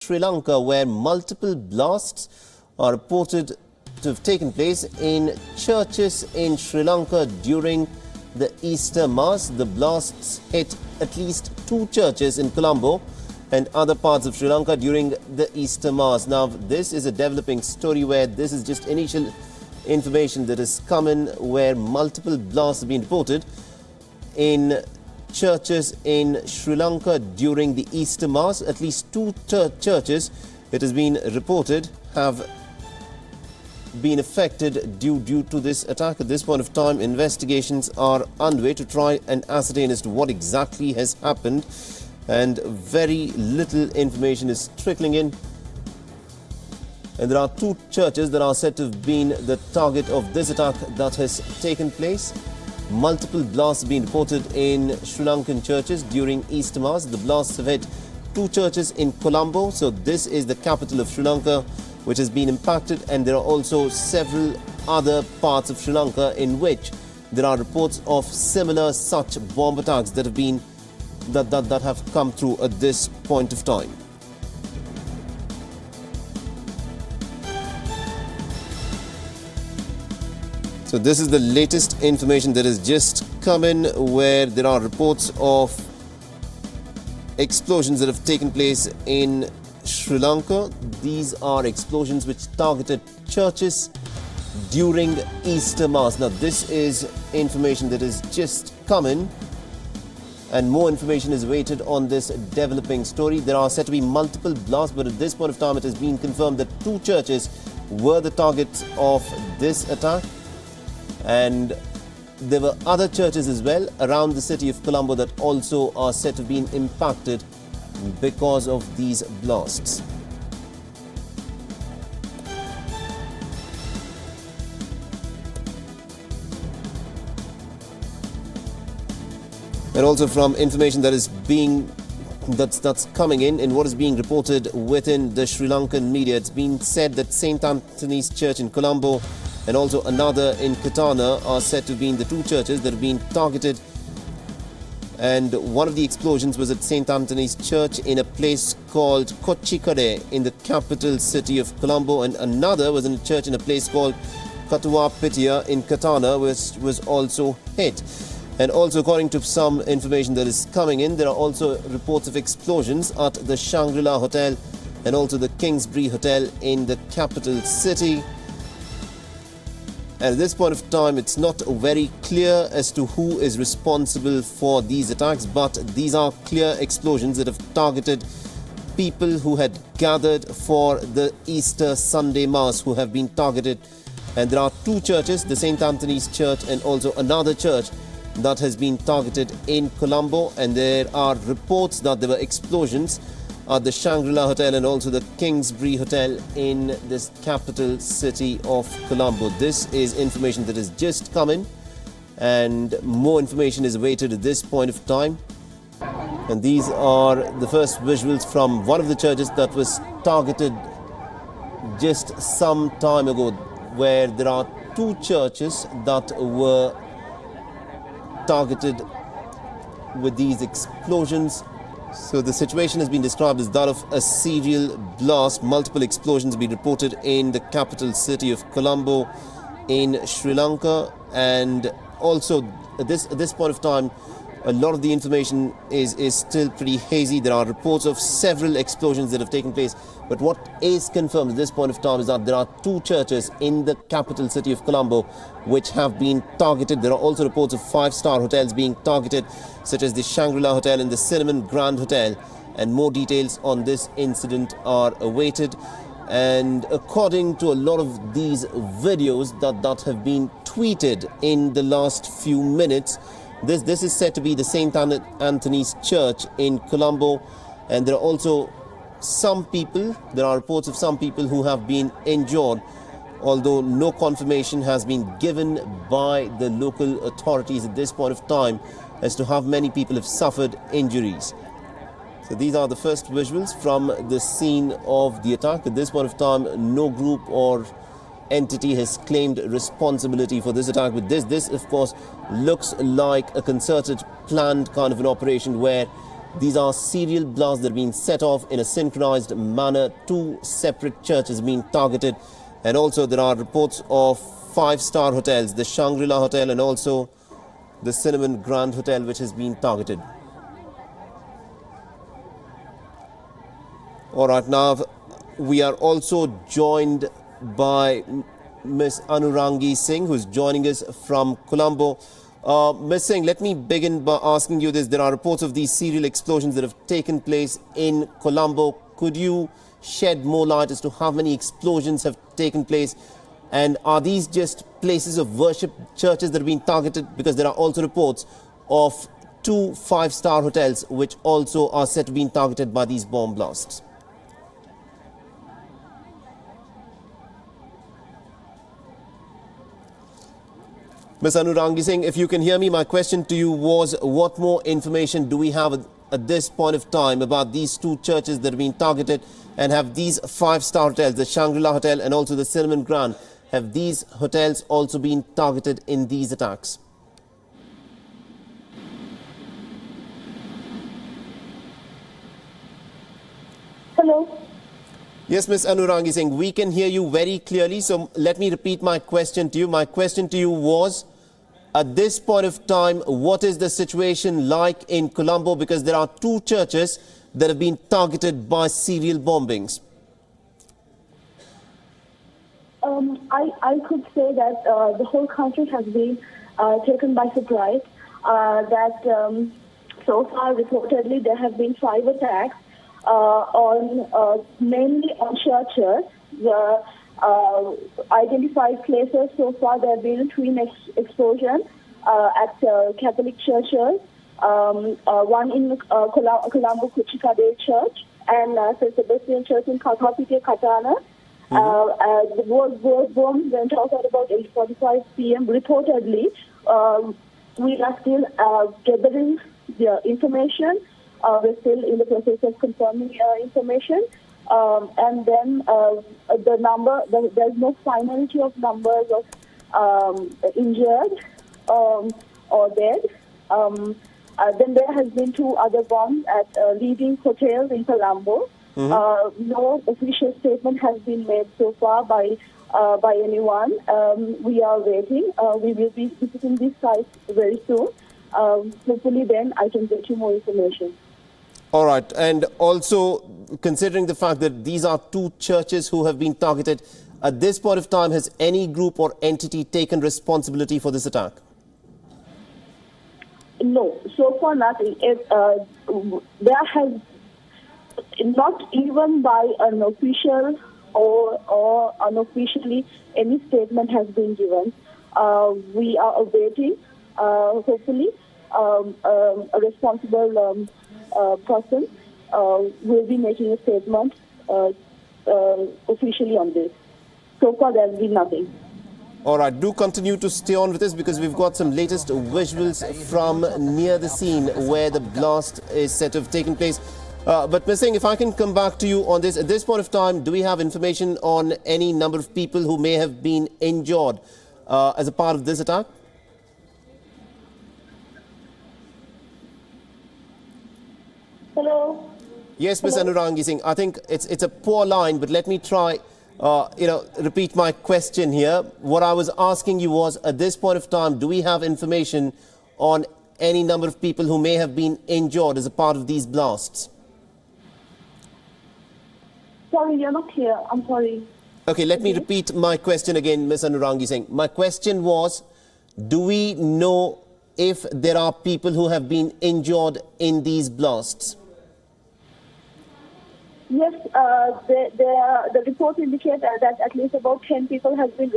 Sri Lanka, where multiple blasts are reported to have taken place in churches in Sri Lanka during the Easter Mass. The blasts hit at least 2 churches in Colombo and other parts of Sri Lanka during the Easter Mass. Now, this is a developing story where this is just initial information that has come in, where multiple blasts have been reported in churches in Sri Lanka during the Easter Mass. At least 2 churches, it has been reported, have been affected due to this attack. At this point of time, investigations are underway to try and ascertain as to what exactly has happened, and very little information is trickling in. And there are 2 churches that are said to have been the target of this attack that has taken place. Multiple blasts have been reported in Sri Lankan churches during Easter Mass. The blasts have hit 2 churches in Colombo, so this is the capital of Sri Lanka, which has been impacted, and there are also several other parts of Sri Lanka in which there are reports of similar such bomb attacks that have been that have come through at this point of time. So this is the latest information that has just come in, where there are reports of explosions that have taken place in Sri Lanka. These are explosions which targeted churches during Easter Mass. Now, this is information that has just come in, and more information is awaited on this developing story. There are said to be multiple blasts, but at this point of time, it has been confirmed that 2 churches were the targets of this attack. And there were other churches as well around the city of Colombo that also are said to have been impacted because of these blasts. And also from information that is that's coming in what is being reported within the Sri Lankan media, it's been said that St. Anthony's Church in Colombo and also another in Katana are said to have been the 2 churches that have been targeted. And one of the explosions was at St. Anthony's Church in a place called Kochikade in the capital city of Colombo, and another was in a church in a place called Katuwapitia in Katana, which was also hit. And also, according to some information that is coming in, there are also reports of explosions at the Shangri-La Hotel and also the Kingsbury Hotel in the capital city. And at this point of time, it's not very clear as to who is responsible for these attacks, but these are clear explosions that have targeted people who had gathered for the Easter Sunday Mass, who have been targeted. And there are 2 churches, the St. Anthony's Church and also another church that has been targeted in Colombo. And there are reports that there were explosions at the Shangri-La Hotel and also the Kingsbury Hotel in this capital city of Colombo. This is information that has just come in, and more information is awaited at this point of time. And these are the first visuals from one of the churches that was targeted just some time ago, where there are 2 churches that were targeted with these explosions. So the situation has been described as that of a serial blast. Multiple explosions have been reported in the capital city of Colombo in Sri Lanka, and also at this point of time, a lot of the information is still pretty hazy. There are reports of several explosions that have taken place, but what is confirmed at this point of time is that there are 2 churches in the capital city of Colombo which have been targeted. There are also reports of 5-star hotels being targeted, such as the Shangri-La Hotel and the Cinnamon Grand Hotel, and more details on this incident are awaited. And according to a lot of these videos that have been tweeted in the last few minutes, this is said to be the St. Anthony's Church in Colombo, and there are also there are reports of some people who have been injured, although no confirmation has been given by the local authorities at this point of time as to how many people have suffered injuries. So these are the first visuals from the scene of the attack. At this point of time, no group or entity has claimed responsibility for this attack, but this of course looks like a concerted, planned kind of an operation where These are serial blasts that are being set off in a synchronized manner. Two separate churches being targeted. And also there are reports of five-star hotels, the Shangri-La Hotel and also the Cinnamon Grand Hotel, which has been targeted. All right, now we are also joined by Ms. Anurangi Singh, who is joining us from Colombo. Ms. Singh, let me begin by asking you this. There are reports of these serial explosions that have taken place in Colombo. Could you shed more light as to how many explosions have taken place? And are these just places of worship, churches that have been targeted? Because there are also reports of two five-star hotels which also are said to be targeted by these bomb blasts. Ms. Anurangi Singh, if you can hear me, my question to you was, what more information do we have at this point of time about these two churches that have been targeted, and have these five-star hotels, the Shangri-La Hotel and also the Cinnamon Grand, have these hotels also been targeted in these attacks? Hello. Yes, Ms. Anurangi Singh, we can hear you very clearly. So let me repeat my question to you. My question to you was, at this point of time, what is the situation like in Colombo? Because there are two churches that have been targeted by serial bombings. I could say that the whole country has been taken by surprise. So far, reportedly, there have been 5 attacks mainly on churches. The identified places so far, there have been 3 explosions at Catholic churches, one in Colombo Kuchikade Church and St. Sebastian Church in Kakapite, Katana. The bombs went off at about 8:45 p.m. Reportedly, we are still gathering the information. We're still in the process of confirming information. And then the number, there's no finality of numbers of injured or dead. Then there has been 2 other bombs at leading hotels in Colombo. No official statement has been made so far by anyone. We are waiting. We will be visiting these sites very soon. Hopefully then I can get you more information. All right. And also, considering the fact that these are 2 churches who have been targeted, at this point of time, has any group or entity taken responsibility for this attack? No, so far nothing. There has not even by an official or unofficially any statement has been given. We are awaiting, hopefully, a responsible person will be making a statement officially on this. So far there has been nothing. All right, do continue to stay on with us because we've got some latest visuals from near the scene where the blast is said to have taken place. But Ms. Singh, if I can come back to you on this, at this point of time, do we have information on any number of people who may have been injured as a part of this attack? Hello? Yes, Ms. Anurangi Singh, I think it's a poor line, but let me try, repeat my question here. What I was asking you was, at this point of time, do we have information on any number of people who may have been injured as a part of these blasts? Sorry, you're not here. I'm sorry. Okay, let me repeat my question again, Ms. Anurangi Singh. My question was, do we know if there are people who have been injured in these blasts? Yes, the report indicates that at least about 10 people have been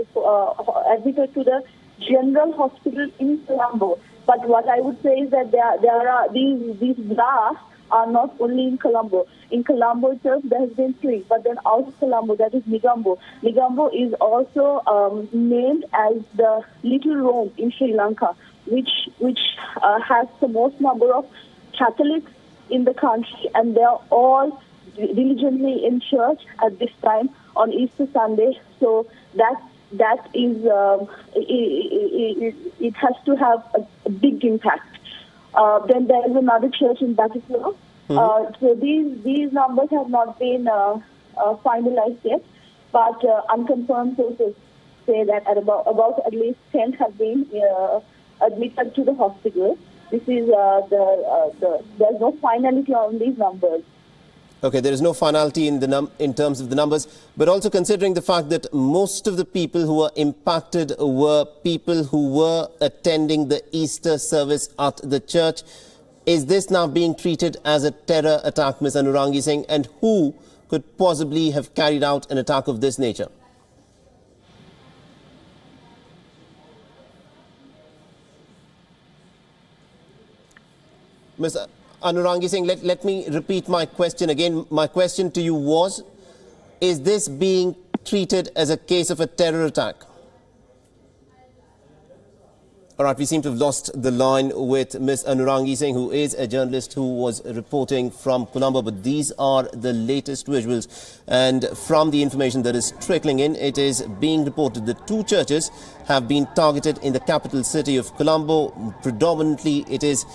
admitted to the general hospital in Colombo. But what I would say is that there are these blasts are not only in Colombo. In Colombo itself, there has been 3. But then out of Colombo, that is Negombo. Negombo is also named as the Little Rome in Sri Lanka, which has the most number of Catholics in the country, and they are all diligently in church at this time on Easter Sunday. So that is it has to have a big impact Then there is another church in Battislow. So these numbers have not been finalized yet, but unconfirmed sources say that about at least 10 have been admitted to the hospital. This is there's no finality on these numbers. Okay, there is no finality in terms of the numbers, but also considering the fact that most of the people who were impacted were people who were attending the Easter service at the church. Is this now being treated as a terror attack, Ms. Anurangi Singh, and who could possibly have carried out an attack of this nature? Ms. Anurangi Singh, let me repeat my question again. My question to you was, is this being treated as a case of a terror attack? All right, we seem to have lost the line with Ms. Anurangi Singh, who is a journalist who was reporting from Colombo, but these are the latest visuals. And from the information that is trickling in, it is being reported that 2 churches have been targeted in the capital city of Colombo. Predominantly, it is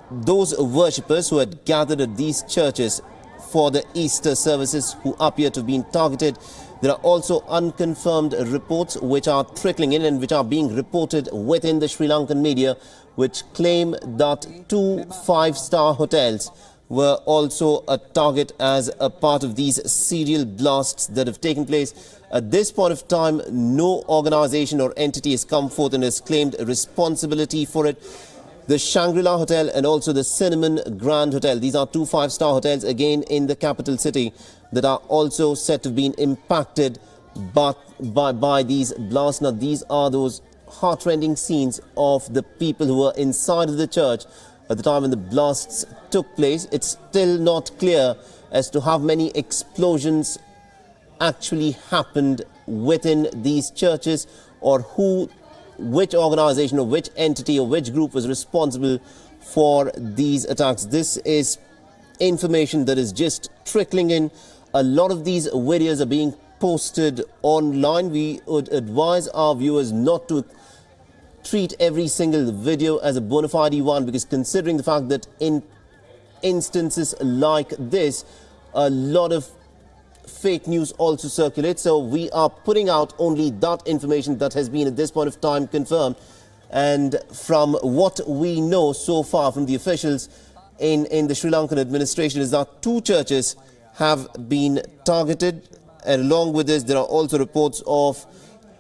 those worshippers who had gathered at these churches for the Easter services who appear to have been targeted. There are also unconfirmed reports which are trickling in and which are being reported within the Sri Lankan media, which claim that 2 5-star hotels were also a target as a part of these serial blasts that have taken place. At this point of time, no organization or entity has come forth and has claimed responsibility for it. The Shangri-La Hotel and also the Cinnamon Grand Hotel. These are 2 5-star hotels, again in the capital city, that are also said to have been impacted by these blasts. Now, these are those heart-rending scenes of the people who were inside of the church at the time when the blasts took place. It's still not clear as to how many explosions actually happened within these churches, or which organization or which entity or which group was responsible for these attacks. This is information that is just trickling in. A lot of these videos are being posted online. We would advise our viewers not to treat every single video as a bona fide one, because considering the fact that in instances like this, a lot of fake news also circulates. So we are putting out only that information that has been at this point of time confirmed. And from what we know so far from the officials in the Sri Lankan administration is that 2 churches have been targeted. And along with this, there are also reports of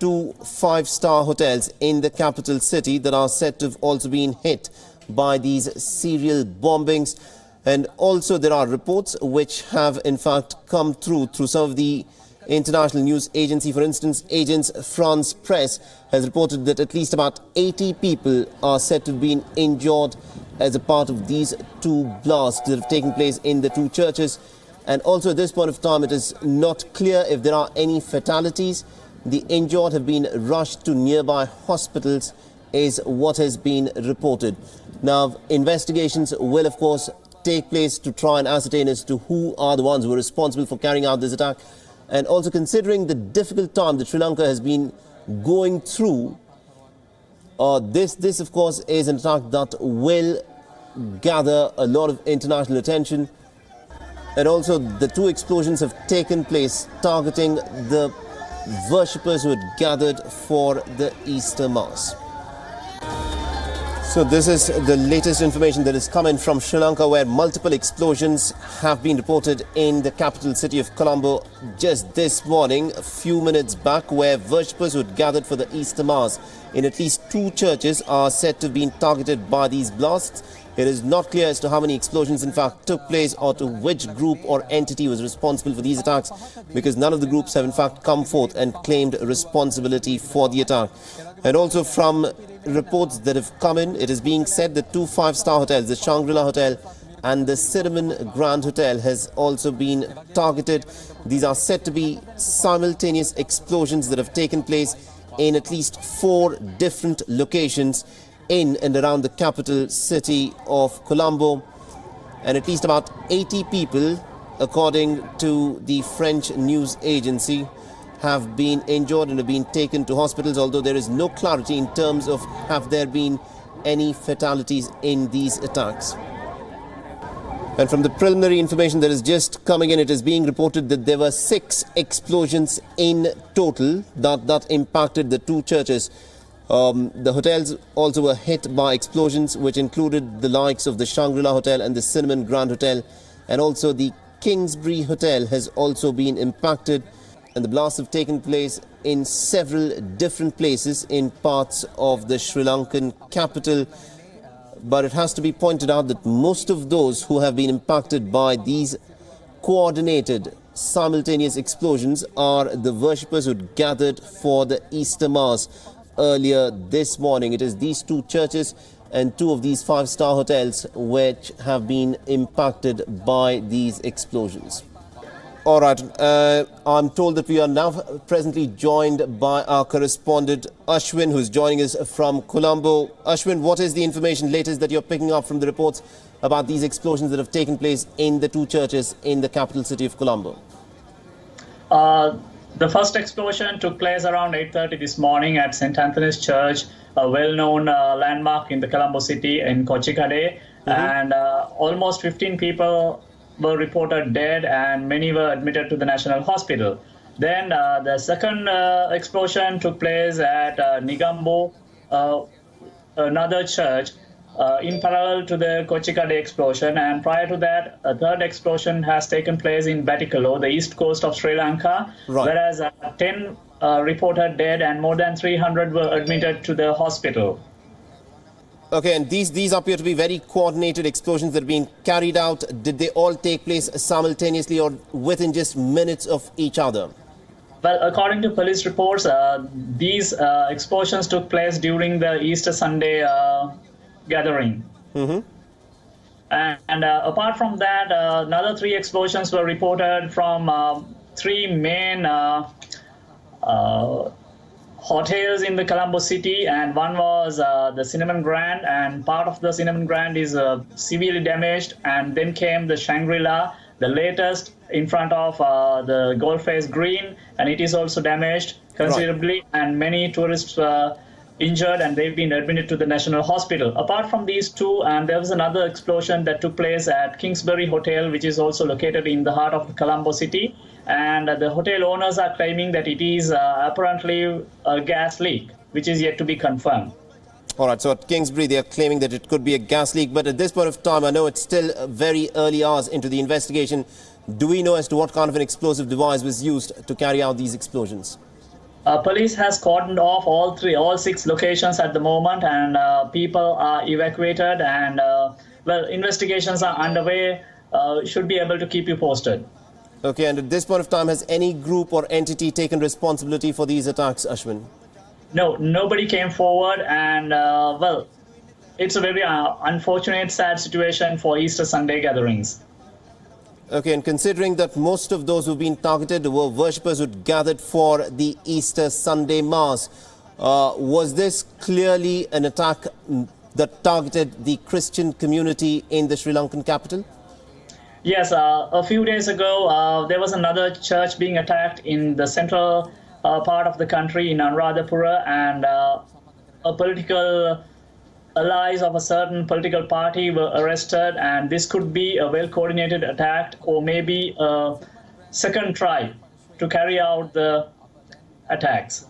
2 5-star hotels in the capital city that are said to have also been hit by these serial bombings. And also there are reports which have in fact come through some of the international news agency. For instance, Agence France Presse has reported that at least about 80 people are said to have been injured as a part of these 2 blasts that have taken place in the 2 churches. And also at this point of time, it is not clear if there are any fatalities. The injured have been rushed to nearby hospitals, is what has been reported. Now, investigations will of course take place to try and ascertain as to who are the ones who are responsible for carrying out this attack. And also considering the difficult time that Sri Lanka has been going through, this of course is an attack that will gather a lot of international attention. And also the 2 explosions have taken place targeting the worshippers who had gathered for the Easter Mass. So this is the latest information that is coming from Sri Lanka, where multiple explosions have been reported in the capital city of Colombo just this morning, a few minutes back, where worshippers who had gathered for the Easter Mass in at least 2 churches are said to have been targeted by these blasts. It is not clear as to how many explosions in fact took place or to which group or entity was responsible for these attacks, because none of the groups have in fact come forth and claimed responsibility for the attack. And also from reports that have come in, it is being said that 2 5-star hotels, the Shangri-La Hotel and the Cinnamon Grand Hotel, has also been targeted. These are said to be simultaneous explosions that have taken place in at least 4 different locations in and around the capital city of Colombo. And at least about 80 people, according to the French news agency, have been injured and have been taken to hospitals, although there is no clarity in terms of have there been any fatalities in these attacks. And from the preliminary information that is just coming in, it is being reported that there were 6 explosions in total that impacted the 2 churches. The hotels also were hit by explosions, which included the likes of the Shangri-La Hotel and the Cinnamon Grand Hotel, and also the Kingsbury Hotel has also been impacted. And the blasts have taken place in several different places in parts of the Sri Lankan capital. But it has to be pointed out that most of those who have been impacted by these coordinated simultaneous explosions are the worshippers who gathered for the Easter Mass earlier this morning. It is these 2 churches and 2 of these 5-star hotels which have been impacted by these explosions. All right, I'm told that we are now presently joined by our correspondent Ashwin, who's joining us from Colombo. Ashwin, what is the information latest that you're picking up from the reports about these explosions that have taken place in the 2 churches in the capital city of Colombo? The first explosion took place around 8:30 this morning at St. Anthony's Church, a well-known landmark in the Colombo city in Kochikade, and almost 15 people were reported dead and many were admitted to the National Hospital. Then the second explosion took place at Nigambo, another church, in parallel to the Kochikade explosion. And prior to that, a third explosion has taken place in Batikalo, the east coast of Sri Lanka, whereas 10 reported dead and more than 300 were admitted to the hospital. Okay, and these appear to be very coordinated explosions that are being carried out. Did they all take place simultaneously or within just minutes of each other? Well, according to police reports, these explosions took place during the Easter Sunday gathering. And apart from that, another 3 explosions were reported from 3 main hotels in the Colombo city, and one was the Cinnamon Grand, and part of the Cinnamon Grand is severely damaged, and then came the Shangri-La, the latest in front of the Gold Face Green, and it is also damaged considerably, and many tourists injured, and they've been admitted to the National Hospital. Apart from these 2, and there was another explosion that took place at Kingsbury Hotel, which is also located in the heart of the Colombo city. And the hotel owners are claiming that it is apparently a gas leak, which is yet to be confirmed. All right, so at Kingsbury, they are claiming that it could be a gas leak. But at this point of time, I know it's still very early hours into the investigation. Do we know as to what kind of an explosive device was used to carry out these explosions? Police has cordoned off all 6 locations at the moment, and people are evacuated. And, well, investigations are underway. Should be able to keep you posted. Okay, and at this point of time, has any group or entity taken responsibility for these attacks, Ashwin? No, nobody came forward, and, well, it's a very unfortunate, sad situation for Easter Sunday gatherings. Okay, and considering that most of those who've been targeted were worshippers who gathered for the Easter Sunday Mass, was this clearly an attack that targeted the Christian community in the Sri Lankan capital? Yes, a few days ago, there was another church being attacked in the central part of the country in Anuradhapura, and a political allies of a certain political party were arrested, and this could be a well-coordinated attack or maybe a second try to carry out the attacks.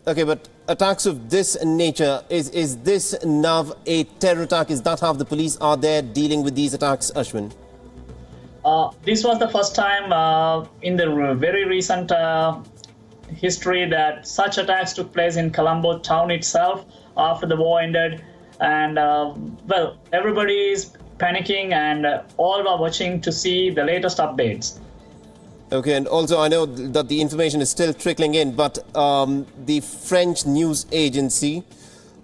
Okay, but attacks of this nature, is this now a terror attack? Is that how the police are there dealing with these attacks, Ashwin? This was the first time in the very recent history that such attacks took place in Colombo town itself after the war ended. And, well, everybody is panicking, and all are watching to see the latest updates. Okay, and also I know that the information is still trickling in, but the French news agency,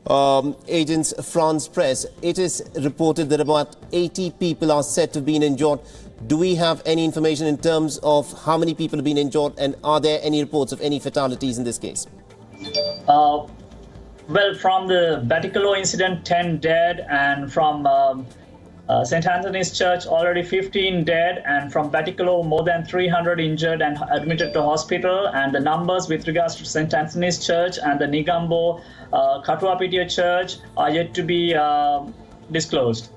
Agence France Presse, it is reported that about 80 people are said to have been injured. Do we have any information in terms of how many people have been injured, and are there any reports of any fatalities in this case? Well, from the Batikalo incident, 10 dead, and from St. Anthony's Church, already 15 dead, and from Batticaloa, more than 300 injured and admitted to hospital. And the numbers with regards to St. Anthony's Church and the Nigambo Katuapitiya Church are yet to be disclosed.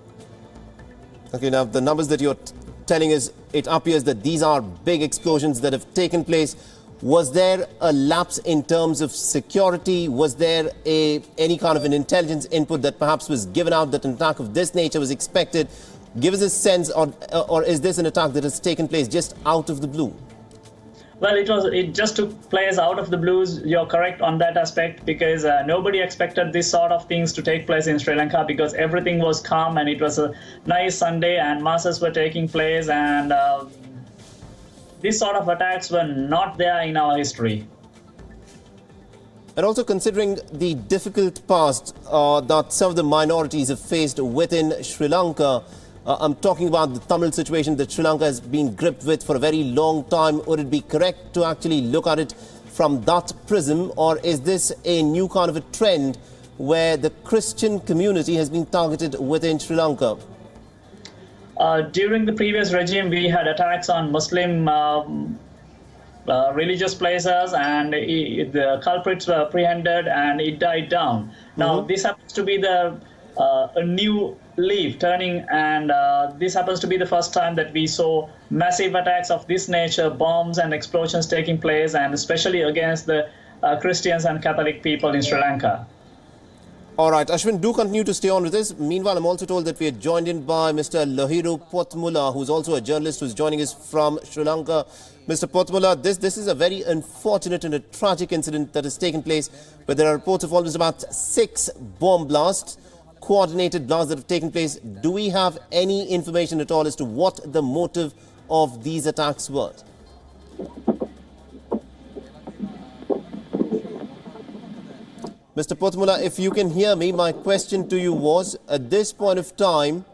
Okay, now the numbers that you're telling us, it appears that these are big explosions that have taken place. Was there a lapse in terms of security? Was there any kind of an intelligence input that perhaps was given out that an attack of this nature was expected? Give us a sense, or is this an attack that has taken place just out of the blue? Well, it just took place out of the blues. You're correct on that aspect, because nobody expected this sort of things to take place in Sri Lanka, because everything was calm and it was a nice Sunday and masses were taking place, and these sort of attacks were not there in our history. And also considering the difficult past that some of the minorities have faced within Sri Lanka, I'm talking about the Tamil situation that Sri Lanka has been gripped with for a very long time. Would it be correct to actually look at it from that prism, or is this a new kind of a trend where the Christian community has been targeted within Sri Lanka? During the previous regime, we had attacks on Muslim religious places, and the culprits were apprehended and it died down. Now, this happens to be a new leaf turning, and this happens to be the first time that we saw massive attacks of this nature, bombs and explosions taking place, and especially against the Christians and Catholic people in Sri Lanka. All right, Ashwin, do continue to stay on with us. Meanwhile, I'm also told that we are joined in by Mr. Lahiru Potmula, who's also a journalist who's joining us from Sri Lanka. Mr. Potmula, this is a very unfortunate and a tragic incident that has taken place, where there are reports of almost about 6 bomb blasts, coordinated blasts that have taken place. Do we have any information at all as to what the motive of these attacks were? Mr. Potmula, if you can hear me, my question to you was, at this point of time,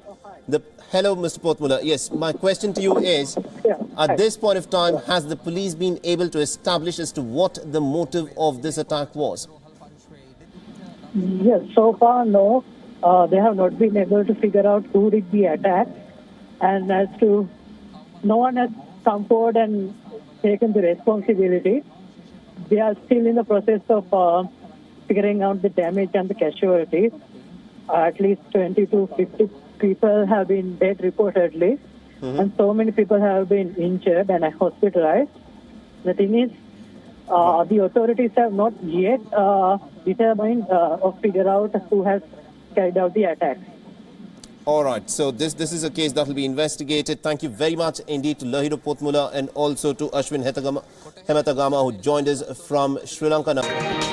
hello, Mr. Potmula. Yes, my question to you is, at this point of time, has the police been able to establish as to what the motive of this attack was? Yes, so far, no. They have not been able to figure out who did the attack. And as to, no one has come forward and taken the responsibility. They are still in the process of figuring out the damage and the casualties. At least 20 to 50 people have been dead reportedly, and so many people have been injured and hospitalized. The thing is, the authorities have not yet determined or figured out who has carried out the attack. All right, so this is a case that will be investigated. Thank you very much indeed to Lahiru Potmula and also to Ashwin Hematagama, who joined us from Sri Lanka now.